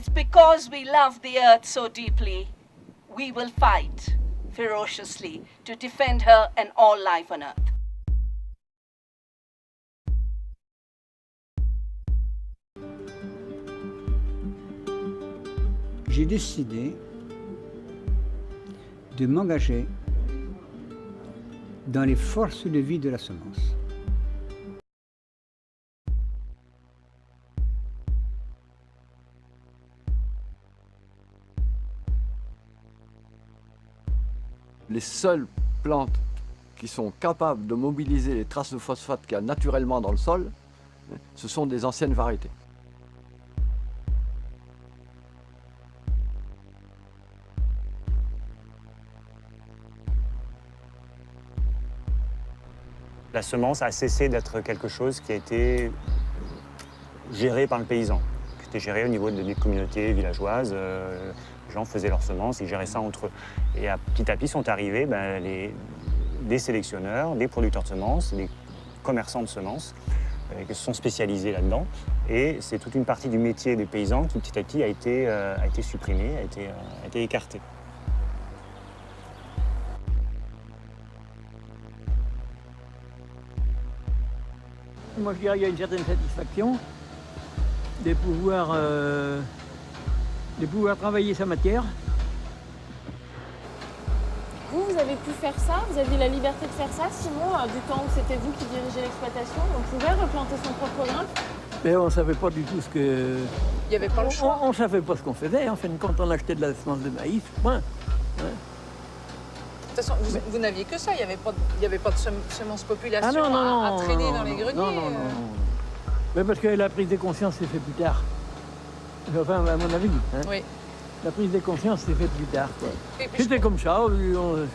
it's because we love the earth so deeply, we will fight ferociously to defend her and all life on earth. J'ai décidé de m'engager dans les forces de vie de la semence. Les seules plantes qui sont capables de mobiliser les traces de phosphate qu'il y a naturellement dans le sol, ce sont des anciennes variétés. La semence a cessé d'être quelque chose qui a été géré par le paysan, qui était géré au niveau des communautés villageoises. Les gens faisaient leurs semences, ils géraient ça entre eux. Et petit à petit sont arrivés des sélectionneurs, des producteurs de semences, des commerçants de semences qui se sont spécialisés là-dedans. Et c'est toute une partie du métier des paysans qui petit à petit a été supprimée, a été écartée. Moi, je dirais qu'il y a une certaine satisfaction de pouvoir travailler sa matière. Vous avez pu faire ça, vous avez eu la liberté de faire ça, Simon, du temps où c'était vous qui dirigez l'exploitation, on pouvait replanter son propre grain. Mais on ne savait pas du tout ce que... Il n'y avait pas le choix. On ne savait pas ce qu'on faisait, en fin de compte, on achetait de la semence de maïs, point. Ouais. De toute façon, vous n'aviez que ça, il n'y avait pas de semence population à traîner dans les greniers. Non. Mais parce que la prise de conscience s'est faite plus tard. Enfin, à mon avis. Hein. Oui. La prise de conscience s'est faite plus tard. C'était comme ça,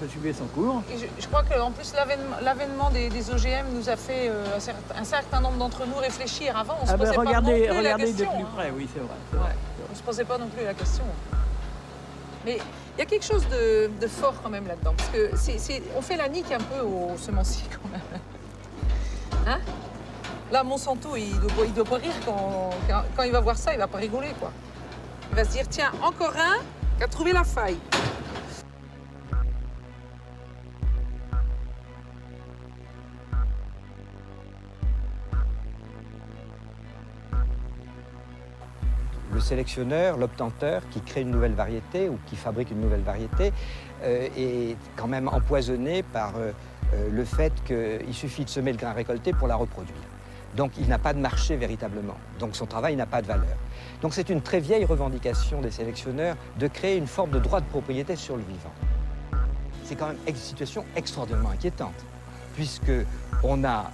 ça suivait son cours. Et je crois qu'en plus, l'avènement des OGM nous a fait un certain nombre d'entre nous réfléchir. Avant, on ne se posait pas non plus la question. De plus près, oui, c'est vrai. On ne se posait pas non plus la question. Mais il y a quelque chose de fort quand même là-dedans, parce que on fait la nique un peu aux semenciers quand même. Hein? Là, Monsanto, il doit pas rire quand il va voir ça, il va pas rigoler, quoi. Il va se dire, tiens, encore un qui a trouvé la faille. Le sélectionneur, l'obtenteur qui crée une nouvelle variété ou qui fabrique une nouvelle variété est quand même empoisonné par le fait qu'il suffit de semer le grain récolté pour la reproduire. Donc il n'a pas de marché véritablement, donc son travail n'a pas de valeur. Donc c'est une très vieille revendication des sélectionneurs de créer une forme de droit de propriété sur le vivant. C'est quand même une situation extraordinairement inquiétante, puisque on a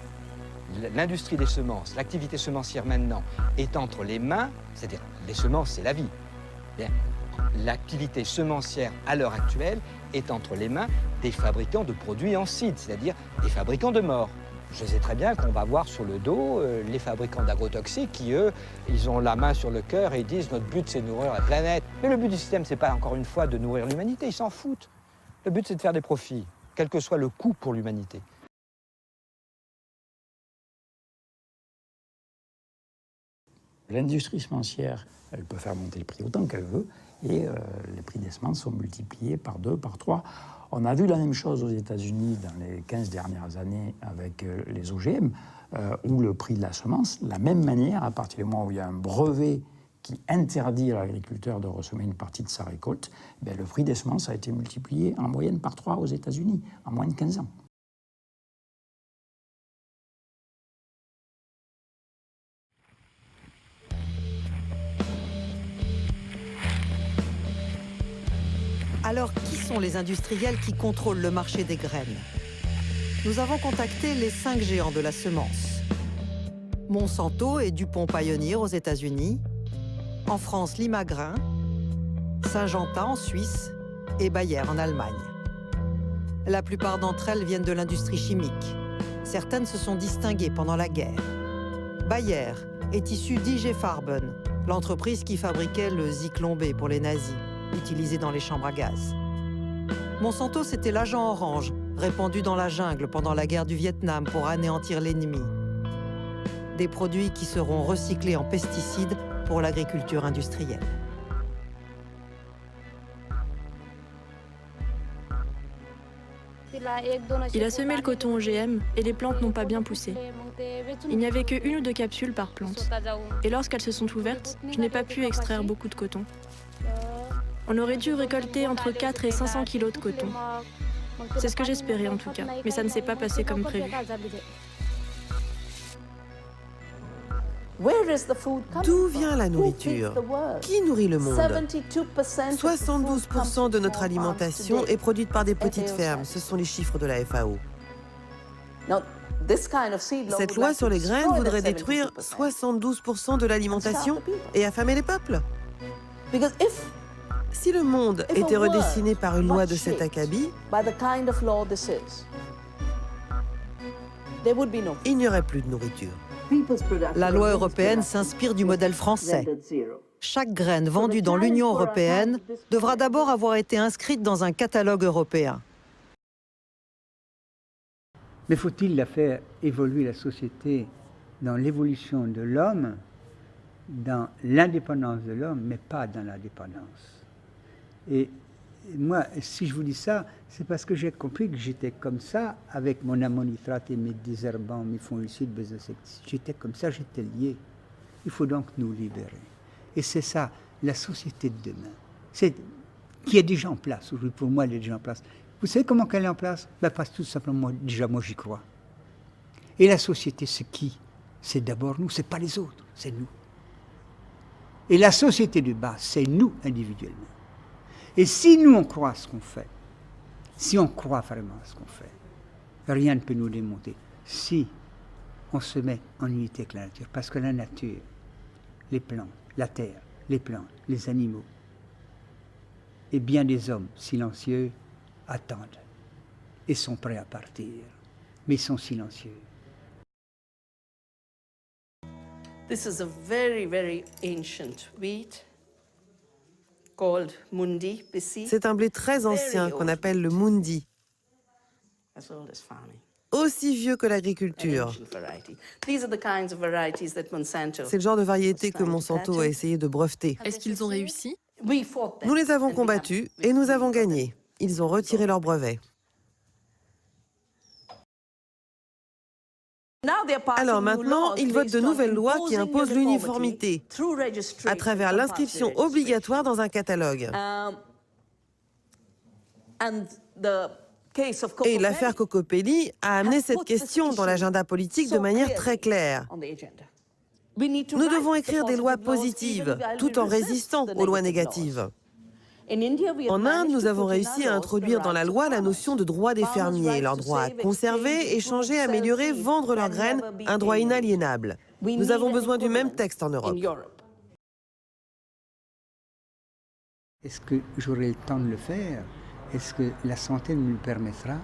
l'industrie des semences, l'activité semencière maintenant est entre les mains, c'est-à-dire les semences, c'est la vie. L'activité semencière à l'heure actuelle est entre les mains des fabricants de produits en seed, c'est-à-dire des fabricants de morts. Je sais très bien qu'on va voir sur le dos les fabricants d'agrotoxiques qui, eux, ils ont la main sur le cœur et ils disent notre but c'est de nourrir la planète. Mais le but du système, c'est pas encore une fois de nourrir l'humanité, ils s'en foutent. Le but c'est de faire des profits, quel que soit le coût pour l'humanité. L'industrie semencière, elle peut faire monter le prix autant qu'elle veut et les prix des semences sont multipliés par 2, par 3. On a vu la même chose aux États-Unis dans les 15 dernières années avec les OGM, où le prix de la semence, de la même manière, à partir du moment où il y a un brevet qui interdit à l'agriculteur de ressemer une partie de sa récolte, ben, le prix des semences a été multiplié en moyenne par 3 aux États-Unis, en moins de 15 ans. Alors, qui sont les industriels qui contrôlent le marché des graines? Nous avons contacté les 5 géants de la semence. Monsanto et DuPont Pioneer aux États-Unis, en France Limagrain, Syngenta en Suisse et Bayer en Allemagne. La plupart d'entre elles viennent de l'industrie chimique. Certaines se sont distinguées pendant la guerre. Bayer est issue d'IG Farben, l'entreprise qui fabriquait le Zyklon B pour les nazis, utilisé dans les chambres à gaz. Monsanto, c'était l'agent orange, répandu dans la jungle pendant la guerre du Vietnam pour anéantir l'ennemi. Des produits qui seront recyclés en pesticides pour l'agriculture industrielle. Il a semé le coton OGM et les plantes n'ont pas bien poussé. Il n'y avait que 1 ou 2 capsules par plante. Et lorsqu'elles se sont ouvertes, je n'ai pas pu extraire beaucoup de coton. On aurait dû récolter entre 4 et 500 kilos de coton. C'est ce que j'espérais en tout cas, mais ça ne s'est pas passé comme prévu. D'où vient la nourriture? Qui nourrit le monde? 72% de notre alimentation est produite par des petites fermes. Ce sont les chiffres de la FAO. Cette loi sur les graines voudrait détruire 72% de l'alimentation et affamer les peuples. Si le monde était redessiné par une loi de cet acabit, il n'y aurait plus de nourriture. La loi européenne s'inspire du modèle français. Chaque graine vendue dans l'Union européenne devra d'abord avoir été inscrite dans un catalogue européen. Mais faut-il la faire évoluer la société dans l'évolution de l'homme, dans l'indépendance de l'homme, mais pas dans la dépendance. Et moi, si je vous dis ça, c'est parce que j'ai compris que j'étais comme ça, avec mon ammonitrate et mes désherbants, mes fongicides, mes insecticides. J'étais comme ça, j'étais lié. Il faut donc nous libérer. Et c'est ça, la société de demain. C'est qui est déjà en place. Aujourd'hui, pour moi, elle est déjà en place. Vous savez comment elle est en place? Parce que tout simplement, déjà, moi, j'y crois. Et la société, c'est qui? C'est d'abord nous, c'est pas les autres, c'est nous. Et la société de base, c'est nous individuellement. Et si nous, on croit à ce qu'on fait, si on croit vraiment à ce qu'on fait, rien ne peut nous démonter. Si on se met en unité avec la nature, parce que la nature, les plantes, la terre, les plantes, les animaux, et bien des hommes silencieux attendent et sont prêts à partir, mais ils sont silencieux. This is a very, very ancient wheat called Mundi Pisi. C'est un blé très ancien qu'on appelle le Mundi, As old as farming. aussi vieux que l'agriculture. Ancient variety. These are the kinds of varieties that Monsanto. C'est le genre de variété que Monsanto a essayé de breveter. Est-ce qu'ils ont réussi? We fought them. Nous les avons combattus et nous avons gagné. Ils ont retiré leur brevet. Alors maintenant, ils votent de nouvelles lois qui imposent l'uniformité à travers l'inscription obligatoire dans un catalogue. Et l'affaire Cocopelli a amené cette question dans l'agenda politique de manière très claire. Nous devons écrire des lois positives tout en résistant aux lois négatives. En Inde, nous avons réussi à introduire dans la loi la notion de droit des fermiers, leur droit à conserver, échanger, améliorer, vendre leurs graines, un droit inaliénable. Nous avons besoin du même texte en Europe. Est-ce que j'aurai le temps de le faire? Est-ce que la santé me le permettra?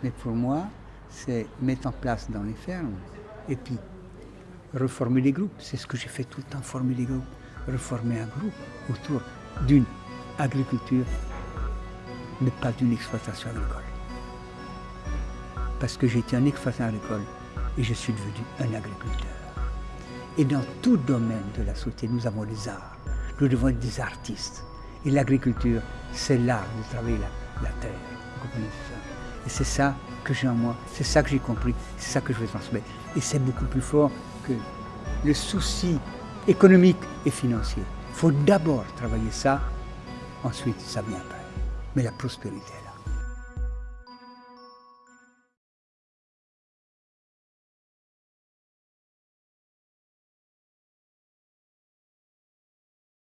Mais pour moi, c'est mettre en place dans les fermes et puis reformer les groupes. C'est ce que j'ai fait tout le temps, former les groupes. Reformer un groupe autour d'une agriculture, mais pas d'une exploitation agricole. Parce que j'ai été un exploitant agricole et je suis devenu un agriculteur. Et dans tout domaine de la société, nous avons des arts. Nous devons être des artistes. Et l'agriculture, c'est l'art de travailler la terre. Vous comprenez ça? Et c'est ça que j'ai en moi, c'est ça que j'ai compris, c'est ça que je vais transmettre. Et c'est beaucoup plus fort que le souci économique et financier. Il faut d'abord travailler ça. Ensuite, ça vient après. Mais la prospérité est là.